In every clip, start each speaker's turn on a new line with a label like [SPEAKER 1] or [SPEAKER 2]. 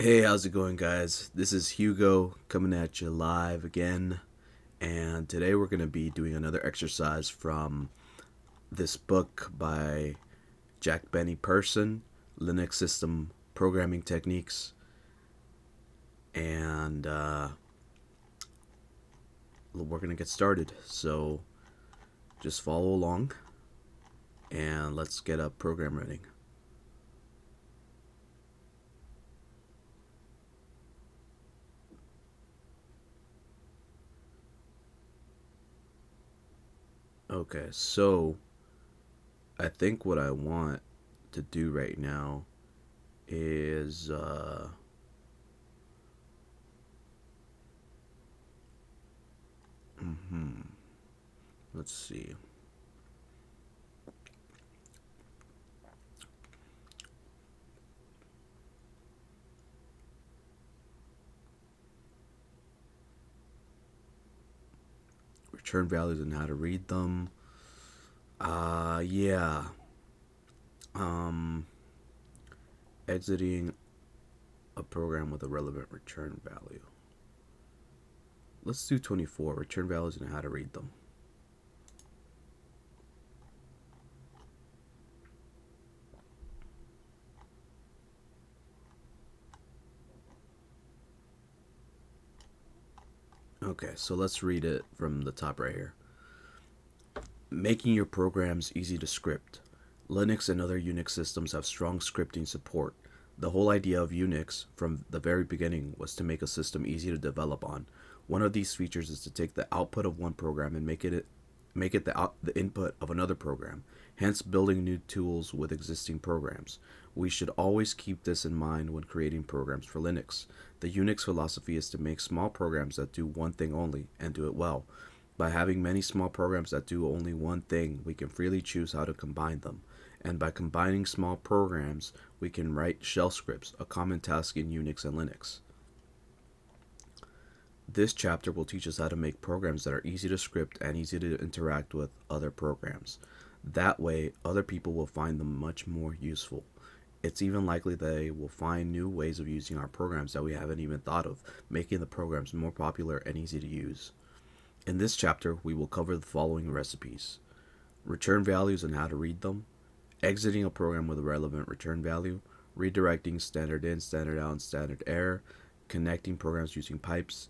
[SPEAKER 1] Hey, how's it going, guys? This is Hugo coming at you live again, and today we're going to be doing another exercise from this book by Jack-Benny Perrson, Linux System Programming Techniques, and we're going to get started. So just follow along, and let's get a program running. Okay, so I think what I want to do right now is let's see. Return values and how to read them. Yeah. Um, Exiting a program with a relevant return value. Let's do 24, return values and how to read them. Okay, so let's read it from the top right here. Making your programs easy to script. Linux and other Unix systems have strong scripting support. The whole idea of Unix from the very beginning was to make a system easy to develop on. One of these features is to take the output of one program and make it the input of another program, hence building new tools with existing programs. We should always keep this in mind when creating programs for Linux. The Unix philosophy is to make small programs that do one thing only and do it well. By having many small programs that do only one thing, we can freely choose how to combine them. And by combining small programs, we can write shell scripts, a common task in Unix and Linux. This chapter will teach us how to make programs that are easy to script and easy to interact with other programs. That way, other people will find them much more useful. It's even likely they will find new ways of using our programs that we haven't even thought of, making the programs more popular and easy to use. In this chapter, we will cover the following recipes: return values and how to read them, exiting a program with a relevant return value, redirecting standard in, standard out, and standard error, connecting programs using pipes,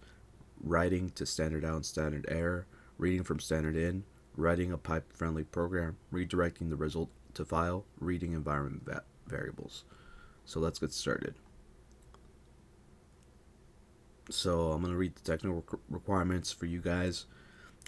[SPEAKER 1] writing to standard out and standard error, reading from standard in, writing a pipe-friendly program, redirecting the result to file, reading environment variables. So let's get started. So I'm going to read the technical requirements for you guys.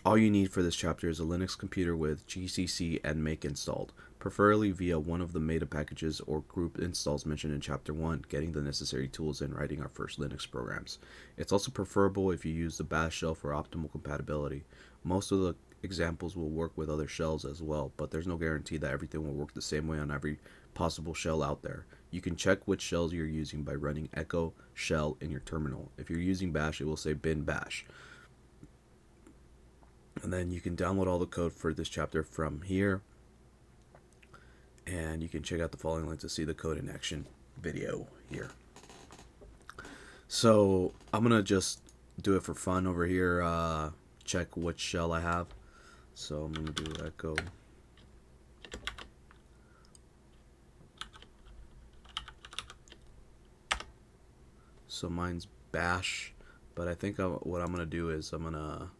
[SPEAKER 1] All you need for this chapter is a Linux computer with GCC and make installed, preferably via one of the meta packages or group installs mentioned in chapter 1, getting the necessary tools and writing our first Linux programs. It's also preferable if you use the bash shell for optimal compatibility. Most of the examples will work with other shells as well, but there's no guarantee that everything will work the same way on every possible shell out there. You can check which shells you're using by running echo shell in your terminal. If you're using bash, it will say bin bash. And then you can download all the code for this chapter from here, and you can check out the following link to see the code in action video here. So I'm gonna just do it for fun over here, check which shell I have. So I'm gonna do echo so mine's bash, but I think what I'm gonna do is I'm gonna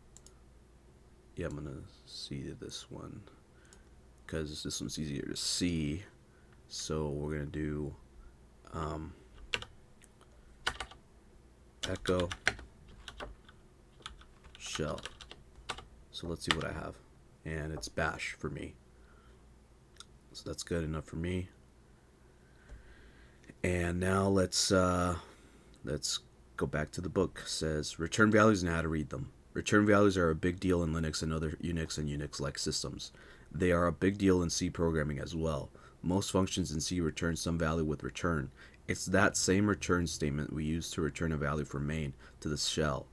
[SPEAKER 1] see this one because this one's easier to see. So we're gonna do echo shell. So let's see what I have, and it's bash for me. So that's good enough for me. And now let's go back to the book. It says return values and how to read them. Return values are a big deal in Linux and other Unix and Unix-like systems. They are a big deal in C programming as well. Most functions in C return some value with return. It's that same return statement we use to return a value from main to the shell.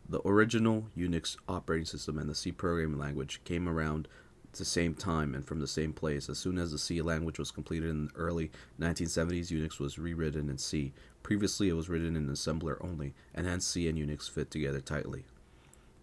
[SPEAKER 1] The original Unix operating system and the C programming language came around the same time and from the same place. As soon as the C language was completed in the early 1970s, Unix was rewritten in C. Previously, it was written in assembler only, and hence C and Unix fit together tightly.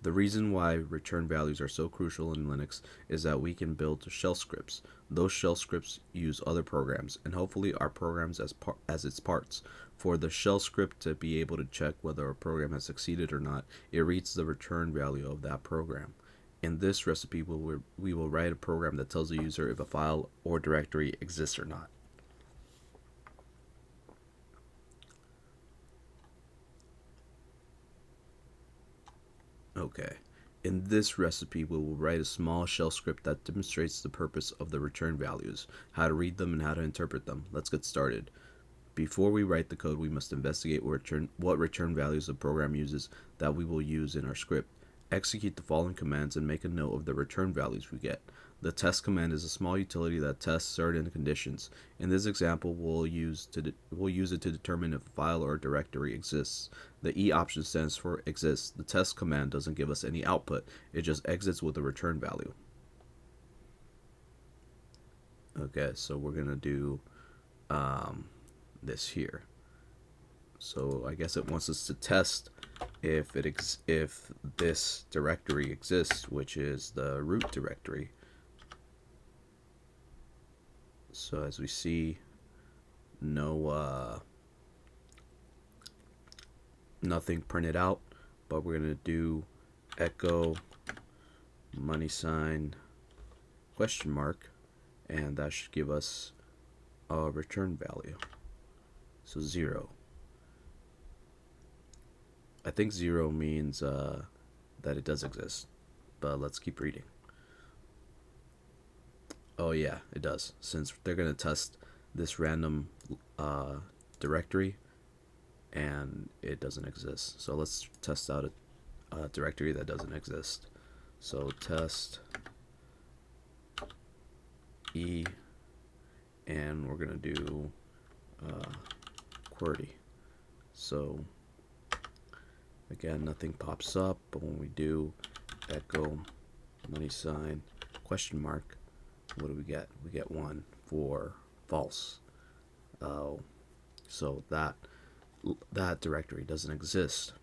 [SPEAKER 1] The reason why return values are so crucial in Linux is that we can build shell scripts. Those shell scripts use other programs, and hopefully our programs as its parts. For the shell script to be able to check whether a program has succeeded or not, it reads the return value of that program. In this recipe, we will write a program that tells the user if a file or directory exists or not. Okay. In this recipe, we will write a small shell script that demonstrates the purpose of the return values, how to read them, and how to interpret them. Let's get started. Before we write the code, we must investigate what return values the program uses that we will use in our script. Execute the following commands and make a note of the return values we get. The test command is a small utility that tests certain conditions. In this example, we'll use it to determine if a file or a directory exists. The E option stands for exists. The test command doesn't give us any output. It just exits with a return value. Okay, so we're going to do this here. So I guess it wants us to test if this directory exists, which is the root directory. So as we see, nothing printed out, but we're gonna do echo $, question mark, and that should give us a return value. So 0. I think 0 means that it does exist, but let's keep reading. Oh yeah, it does. Since they're going to test this random directory, and it doesn't exist. So let's test out a directory that doesn't exist. So test E, and we're going to do QWERTY. So again, nothing pops up, but when we do echo $, question mark, what do we get? We get 1 for false. So that directory doesn't exist.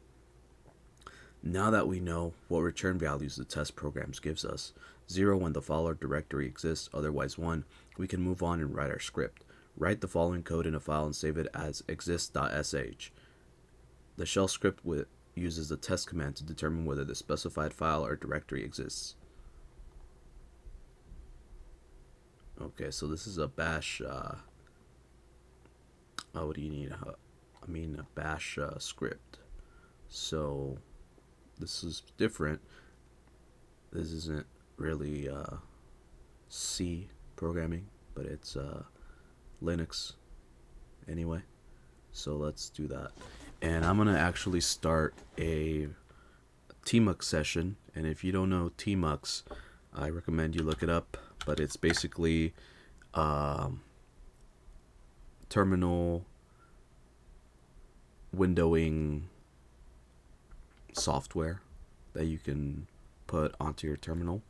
[SPEAKER 1] Now that we know what return values the test programs gives us, 0 when the file or directory exists, otherwise 1, we can move on and write our script. Write the following code in a file and save it as exist.sh. The shell script uses the test command to determine whether the specified file or directory exists. Okay, so this is a bash, what do you need? A bash script. So this is different. This isn't really C programming, but it's Linux anyway. So let's do that. And I'm going to actually start a tmux session. And if you don't know tmux, I recommend you look it up. But it's basically terminal windowing software that you can put onto your terminal.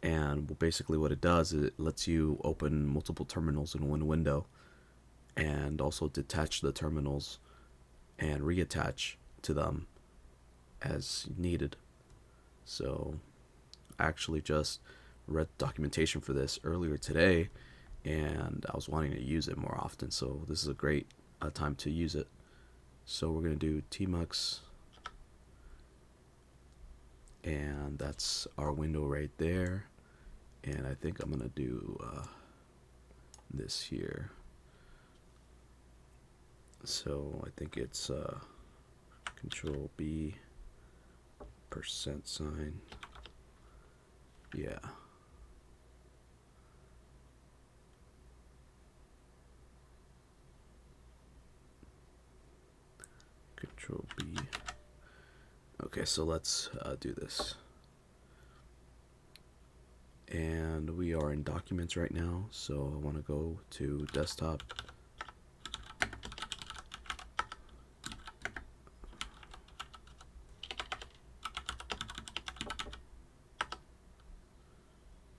[SPEAKER 1] And basically what it does is it lets you open multiple terminals in one window and also detach the terminals and reattach to them as needed. So I actually just read documentation for this earlier today, and I was wanting to use it more often, so this is a great time to use it. So we're going to do tmux, and that's our window right there. And I think I'm going to do this here. So I think it's Control B %. Yeah. Control B. Okay, so let's do this. And we are in documents right now, so I want to go to desktop.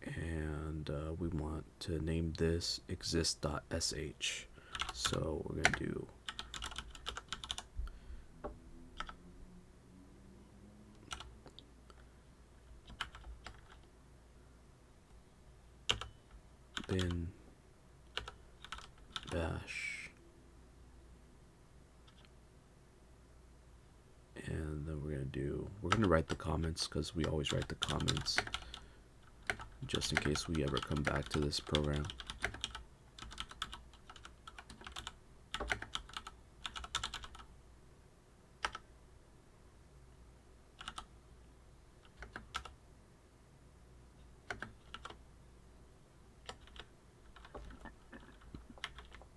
[SPEAKER 1] And we want to name this exist.sh. So we're going to do bin bash, and then we're going to write the comments, because we always write the comments just in case we ever come back to this program.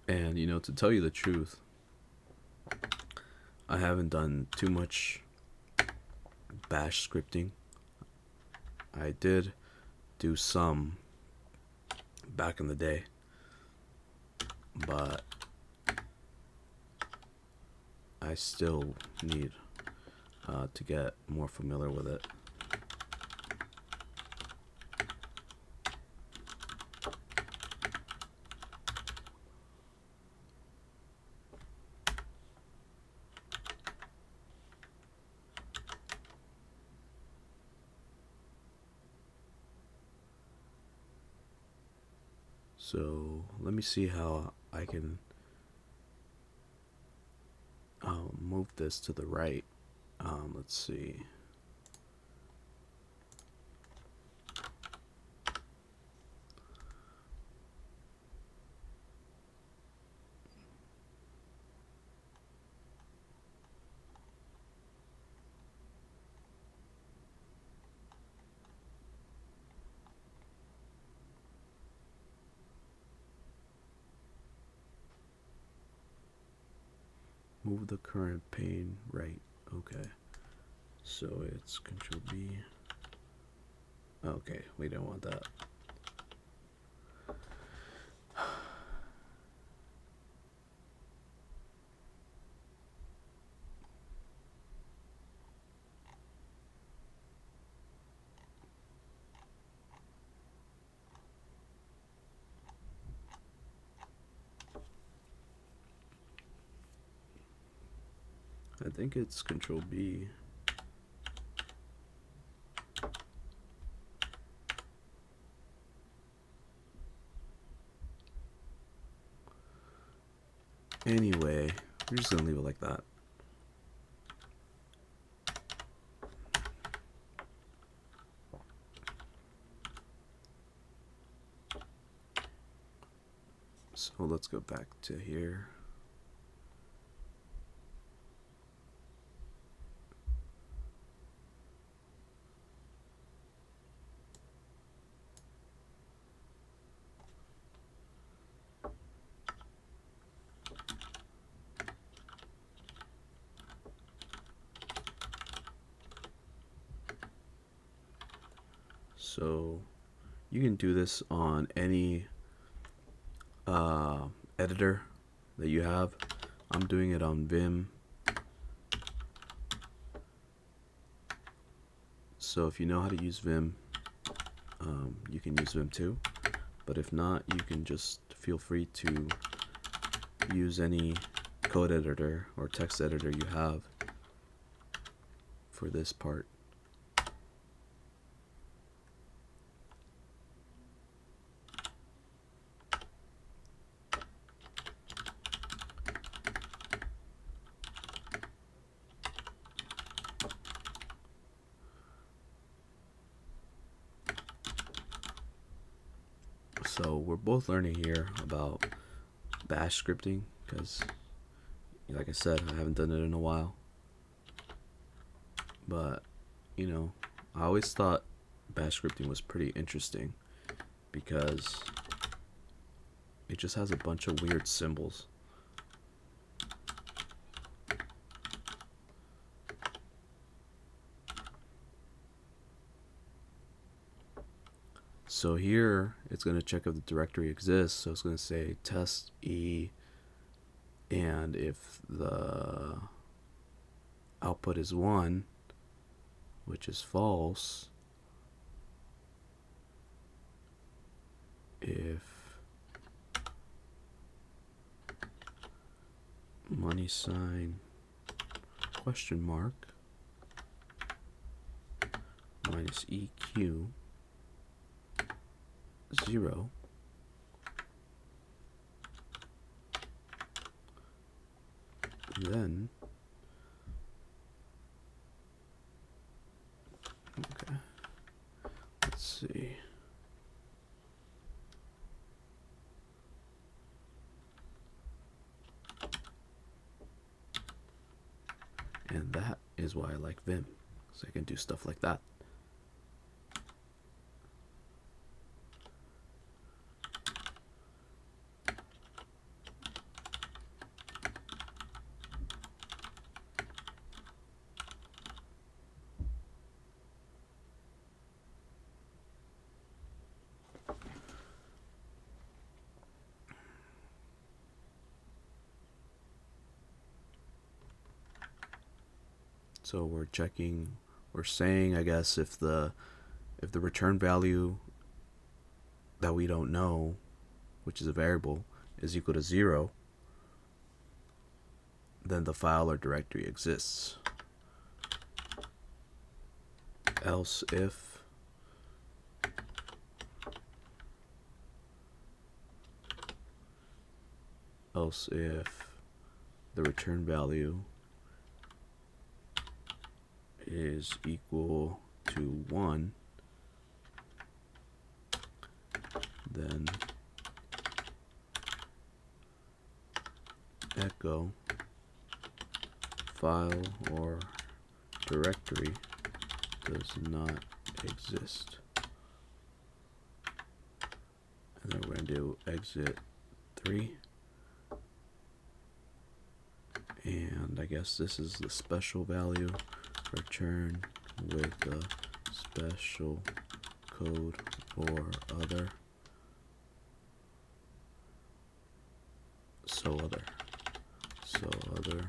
[SPEAKER 1] And to tell you the truth, I haven't done too much bash scripting. I did do some back in the day, but I still need to get more familiar with it. So let me see how I can move this to the right. Let's see. Move the current pane right. Okay. So it's Control B. Okay, we don't want that. I think it's Control B. Anyway, we're just gonna leave it like that. So let's go back to here. So you can do this on any editor that you have. I'm doing it on Vim. So if you know how to use Vim, you can use Vim too. But if not, you can just feel free to use any code editor or text editor you have for this part. So we're both learning here about bash scripting, because like I said, I haven't done it in a while. But I always thought bash scripting was pretty interesting because it just has a bunch of weird symbols. So here it's going to check if the directory exists. So it's going to say test E, and if the output is 1, which is false, if money sign question mark minus EQ 0, then okay, let's see. And that is why I like Vim, so I can do stuff like that. So we're checking, we're saying, I guess, if the return value that we don't know, which is a variable, is equal to 0, then the file or directory exists. Else if the return value is equal to 1, then echo file or directory does not exist. And then we're going to do exit 3. And I guess this is the special value, return with the special code or other. So other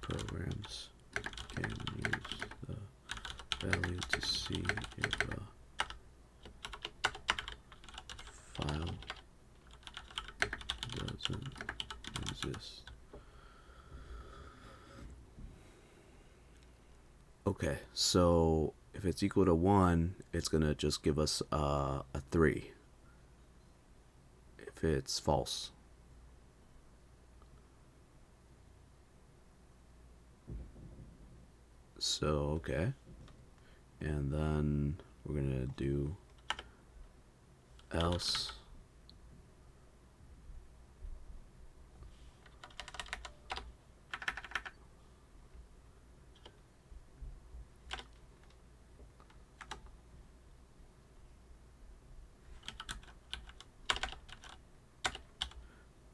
[SPEAKER 1] programs can use the value to see if a file doesn't exist. Okay, so if it's equal to 1, it's gonna just give us a 3 if it's false. So okay, and then we're gonna do else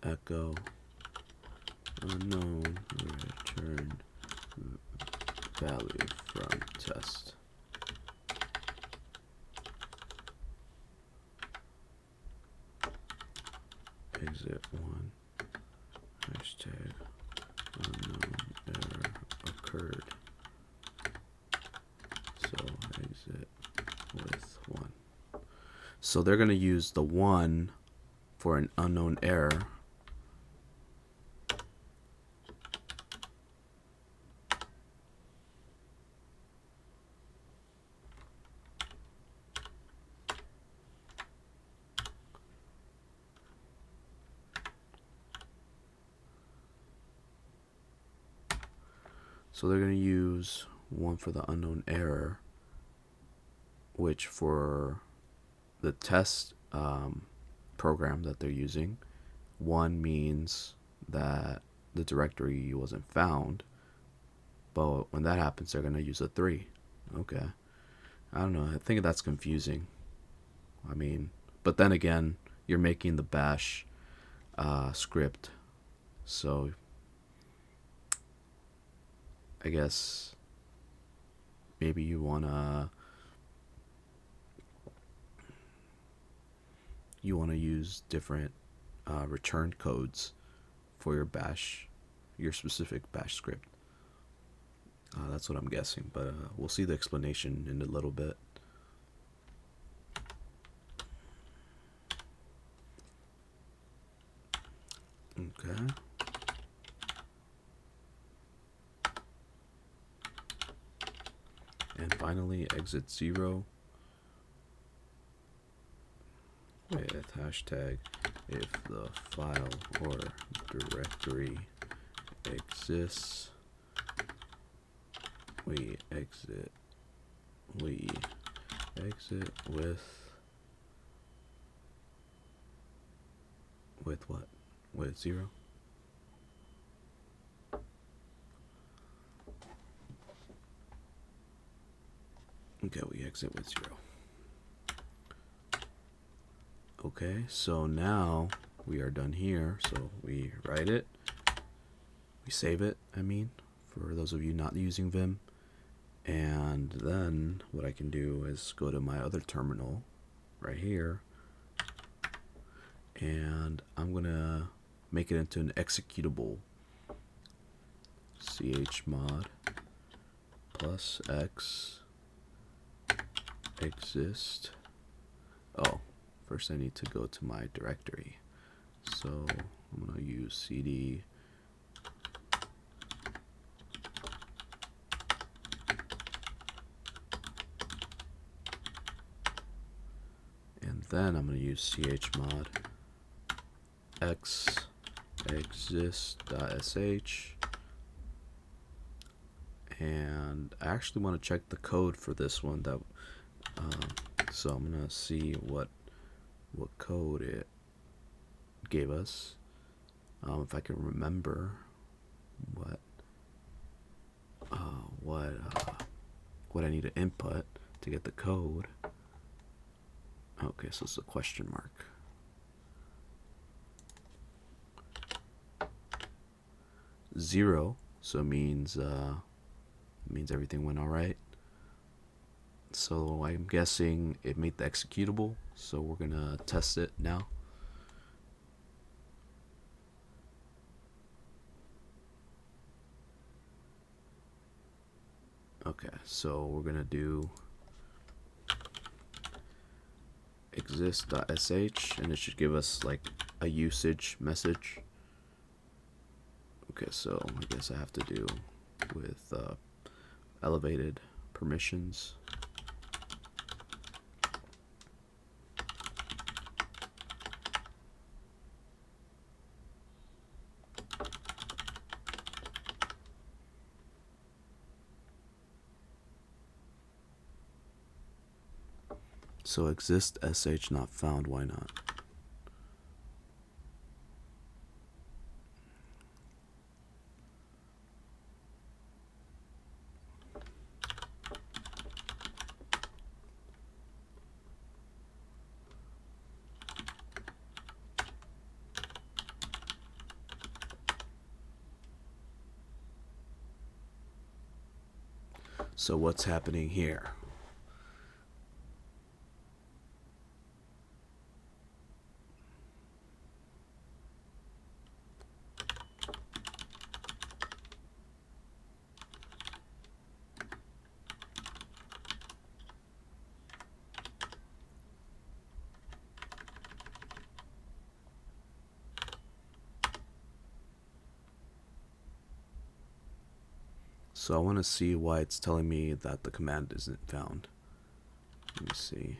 [SPEAKER 1] echo unknown return value from test. Exit 1 hashtag unknown error occurred. So exit with 1. So they're going to use the 1 for an unknown error. So they're going to use 1 for the unknown error, which for the test program that they're using, 1 means that the directory wasn't found. But when that happens, they're going to use a 3. Okay. I don't know. I think that's confusing. I mean, but then again, you're making the bash script. So I guess maybe you want to use different return codes for your bash, your specific bash script. That's what I'm guessing, but we'll see the explanation in a little bit. Okay. And finally, exit 0 with hashtag if the file or directory exists, we exit with what? With 0? Okay, we exit with 0. Okay, so now we are done here. So we write it, we save it, for those of you not using Vim. And then what I can do is go to my other terminal right here, and I'm gonna make it into an executable. chmod plus x exist. Oh, first I need to go to my directory. So I'm gonna use cd and then I'm gonna use chmod x exist.sh, and I actually want to check the code for this one. So I'm gonna see what code it gave us, if I can remember what I need to input to get the code. Okay, so it's a question mark. Zero, so it means everything went all right. So I'm guessing it made the executable, so we're gonna test it now. Okay, so we're gonna do exist.sh, and it should give us like a usage message. Okay, so I guess I have to do with elevated permissions. So exist sh not found, why not? So what's happening here? So I want to see why it's telling me that the command isn't found. Let me see.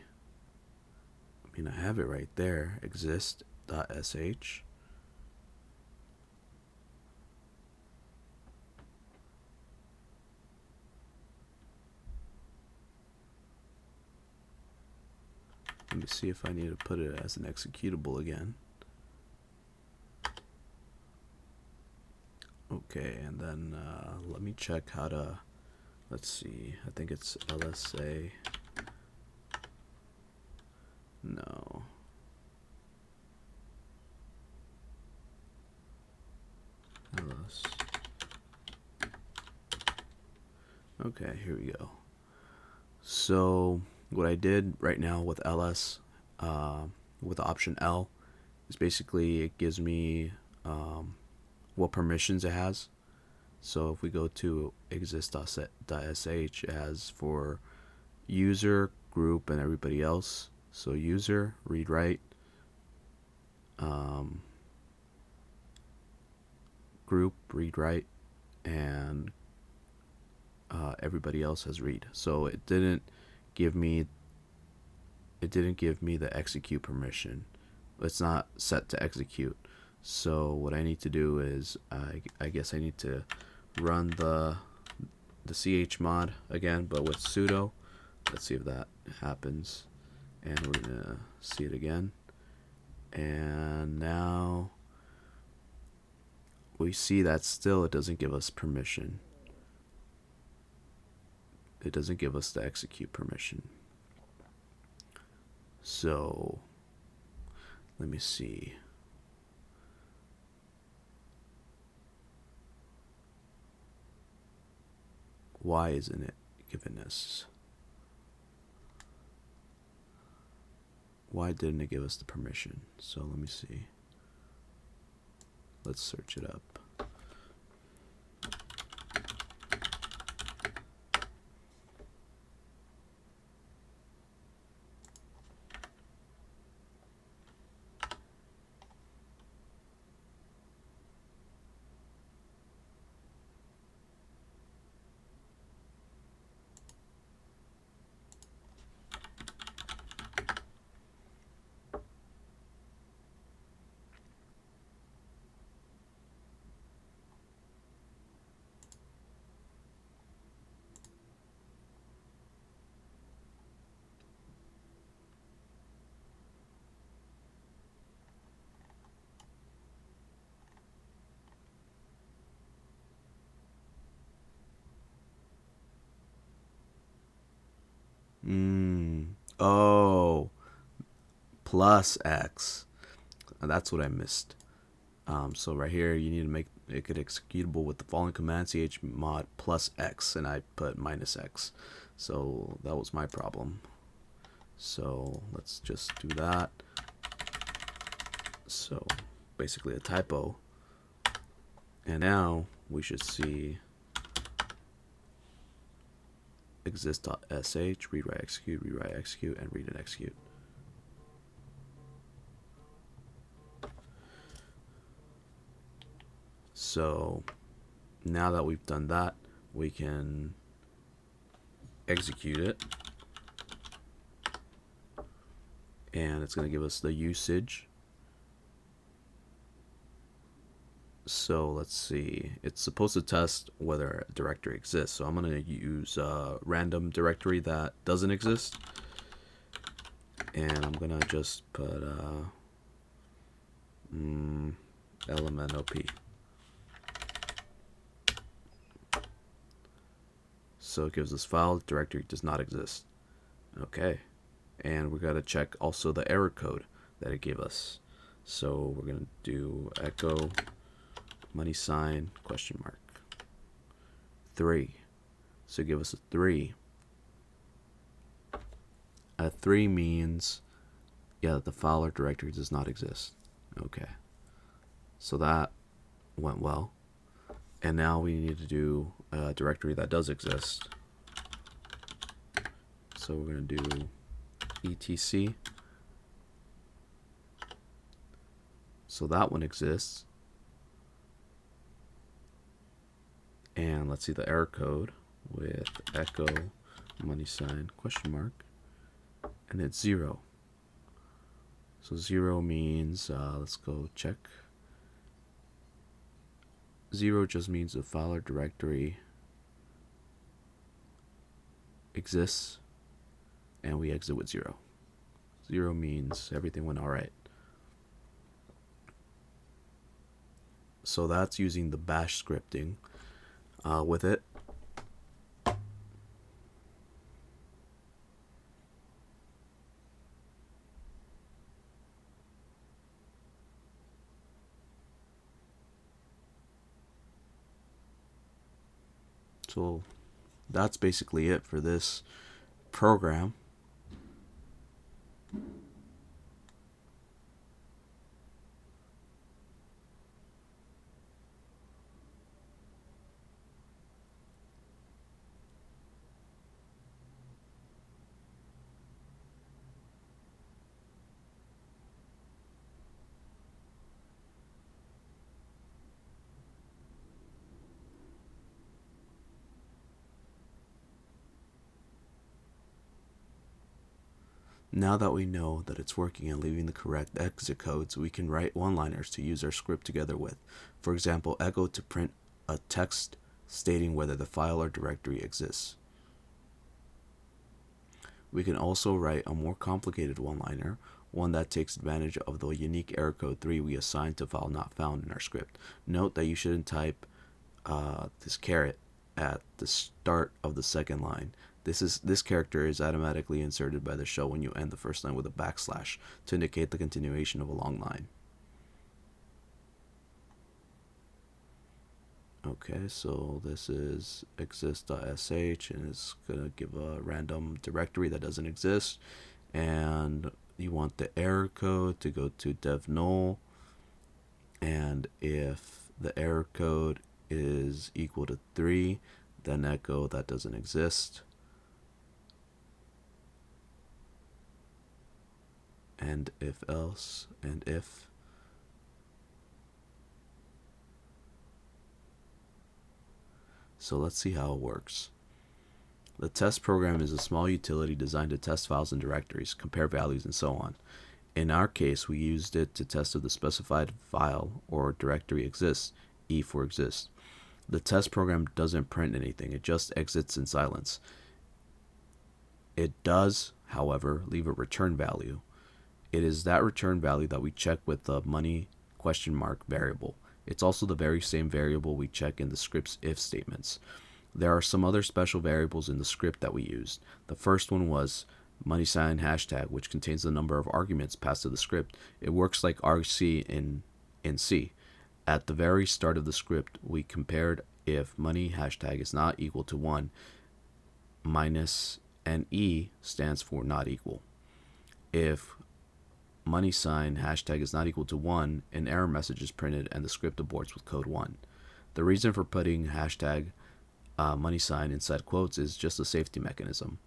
[SPEAKER 1] I have it right there, exist.sh. Let me see if I need to put it as an executable again. Okay, and then let me check how to, let's see, I think it's LSA. No. LS. Okay, here we go. So what I did right now with ls, with the option L, is basically it gives me what permissions it has. So if we go to exist.sh, as for user, group, and everybody else. So user, read write, group, read write, and everybody else has read. So it didn't give me the execute permission. It's not set to execute. So what I need to do is I guess I need to run the chmod again, but with sudo. Let's see if that happens, and we're gonna see it again, and now we see that still it doesn't give us permission. It doesn't give us the execute permission. So let me see. Why isn't it giving us? Why didn't it give us the permission? So let me see. Let's search it up. Oh, plus X. That's what I missed. So right here, you need to make it executable with the following command: chmod plus X, and I put minus X. So that was my problem. So let's just do that. So basically a typo. And now we should see exist.sh, read write execute, and read and execute. So now that we've done that, we can execute it, and it's going to give us the usage. So let's see, it's supposed to test whether a directory exists. So I'm going to use a random directory that doesn't exist, and I'm going to just put lmnop. So it gives us file directory does not exist. Okay, and we got to check also the error code that it gave us. So we're going to do echo $? 3. So give us a 3. A 3 means, yeah, that the file or directory does not exist. Okay, so that went well. And now we need to do a directory that does exist. So we're going to do etc. So that one exists. And let's see the error code with echo $? And it's 0. So 0 means, let's go check. 0 just means the file or directory exists, and we exit with 0. 0 means everything went alright. So that's using the bash scripting with it. So that's basically it for this program. Now that we know that it's working and leaving the correct exit codes, we can write one-liners to use our script together with. For example, echo to print a text stating whether the file or directory exists. We can also write a more complicated one-liner, one that takes advantage of the unique error code 3 we assigned to file not found in our script. Note that you shouldn't type this caret at the start of the second line. This character is automatically inserted by the shell when you end the first line with a backslash to indicate the continuation of a long line. Okay, so this is exist.sh and it's going to give a random directory that doesn't exist. And you want the error code to go to dev null. And if the error code is equal to 3, then echo that doesn't exist. And if else, and if. So let's see how it works. The test program is a small utility designed to test files and directories, compare values, and so on. In our case, we used it to test if the specified file or directory exists, E for exist. The test program doesn't print anything, it just exits in silence. It does, however, leave a return value. It is that return value that we check with the money ? Variable. It's also the very same variable we check in the script's if statements. There are some other special variables in the script that we used. The first one was $#, which contains the number of arguments passed to the script. It works like argc in C. At the very start of the script, we compared if money# is not equal to 1, minus and E stands for not equal. If $# is not equal to 1, an error message is printed and the script aborts with code 1. The reason for putting hashtag $# inside quotes is just a safety mechanism.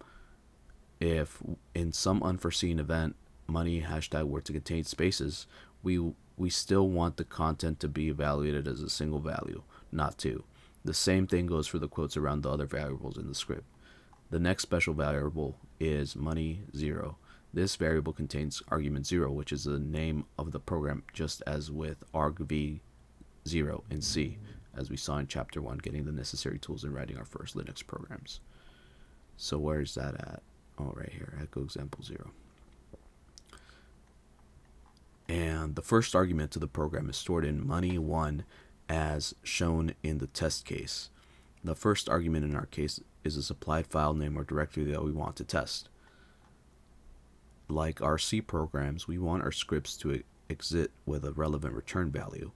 [SPEAKER 1] If in some unforeseen event money # were to contain spaces, we still want the content to be evaluated as a single value, not two. The same thing goes for the quotes around the other variables in the script. The next special variable is money 0. This variable contains argument 0, which is the name of the program, just as with argv0 in C, as we saw in chapter 1, getting the necessary tools in writing our first Linux programs. So where is that at? Oh, right here, echo example 0. And the first argument to the program is stored in money1 as shown in the test case. The first argument in our case is a supplied file name or directory that we want to test. Like our C programs, we want our scripts to exit with a relevant return value,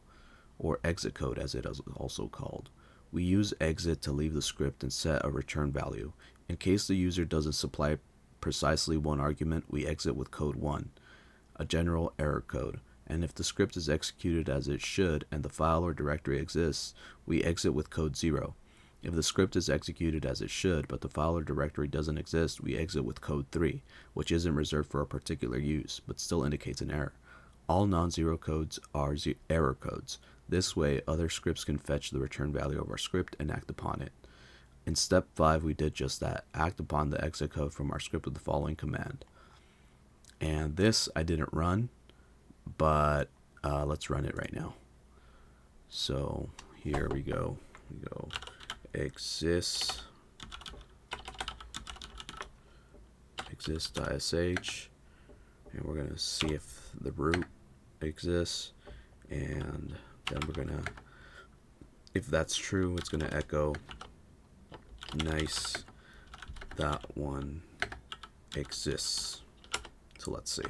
[SPEAKER 1] or exit code as it is also called. We use exit to leave the script and set a return value. In case the user doesn't supply precisely one argument, we exit with code 1, a general error code. And if the script is executed as it should and the file or directory exists, we exit with code 0. If the script is executed as it should, but the file or directory doesn't exist, we exit with code 3, which isn't reserved for a particular use, but still indicates an error. All non-zero codes are error codes. This way, other scripts can fetch the return value of our script and act upon it. In step 5, we did just that, act upon the exit code from our script with the following command. And this I didn't run, but let's run it right now. So here we go. Exist.sh, and we're gonna see if the root exists, and then we're gonna, if that's true, it's gonna echo nice that one exists. So let's see.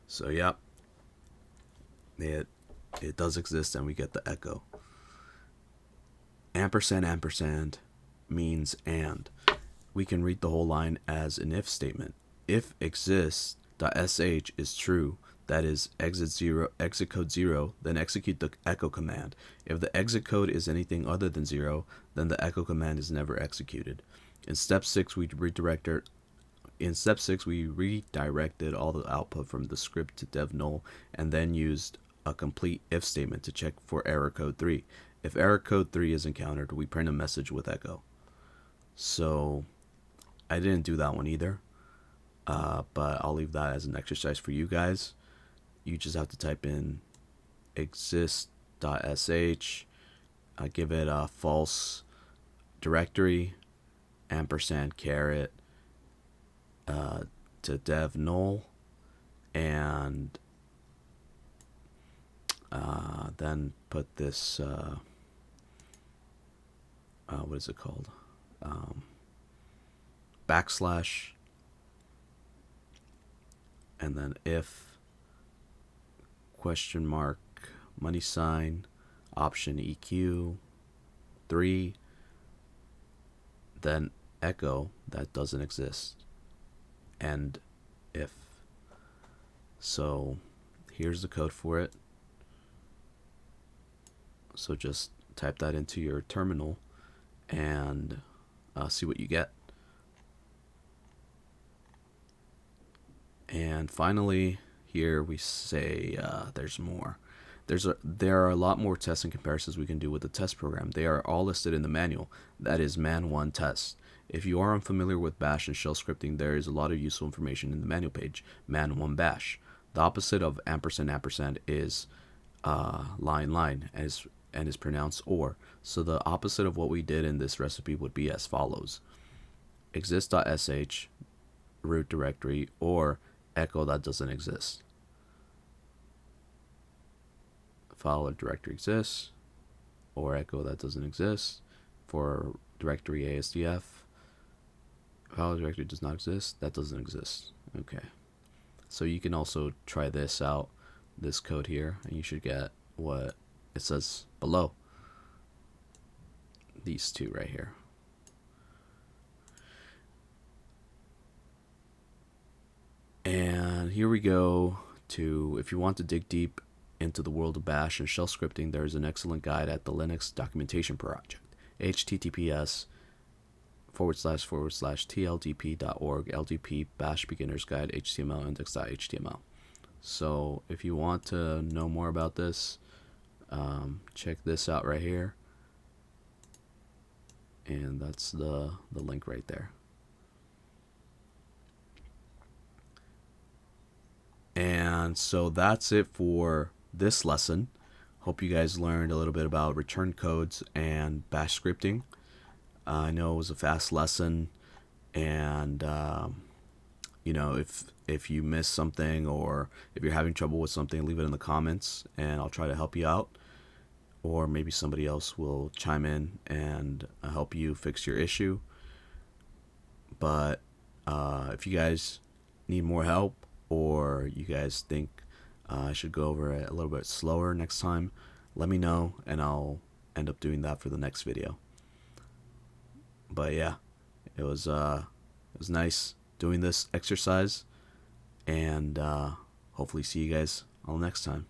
[SPEAKER 1] So yep, it does exist, and we get the echo. Ampersand means and. We can read the whole line as an if statement. If exists.sh is true, that is exit code 0, then execute the echo command. If the exit code is anything other than 0, then the echo command is never executed. In step 6, we redirected all the output from the script to dev null, and then used a complete if statement to check for error code 3. If error code 3 is encountered, we print a message with echo. So I didn't do that one either. but I'll leave that as an exercise for you guys. You just have to type in exist.sh, give it a false directory, ampersand caret to dev null, and then put this what is it called, backslash, and then if question mark money sign option EQ 3, then echo that doesn't exist, and if. So here's the code for it. So just type that into your terminal and see what you get. And finally, here we say there's more. There are a lot more tests and comparisons we can do with the test program. They are all listed in the manual. That is man1 test. If you are unfamiliar with bash and shell scripting, there is a lot of useful information in the manual page. Man1 bash. The opposite of ampersand ampersand is line and is pronounced or. So the opposite of what we did in this recipe would be as follows: exist.sh root directory or echo that doesn't exist. File directory exists or echo that doesn't exist. For directory ASDF, file directory does not exist, that doesn't exist. Okay, so you can also try this out, this code here, and you should get what it says below. These two right here. And here we go to, if you want to dig deep into the world of bash and shell scripting, there is an excellent guide at the Linux Documentation Project, https://tldp.org LDP bash beginners guide html index.html. So if you want to know more about this, check this out right here, and that's the link right there. And so that's it for this lesson. Hope you guys learned a little bit about return codes and bash scripting. I know it was a fast lesson, and you know, if you missed something or if you're having trouble with something, leave it in the comments and I'll try to help you out, or maybe somebody else will chime in and help you fix your issue. But if you guys need more help, or you guys think I should go over it a little bit slower next time, let me know and I'll end up doing that for the next video. But yeah, it was nice doing this exercise, and hopefully see you guys all next time.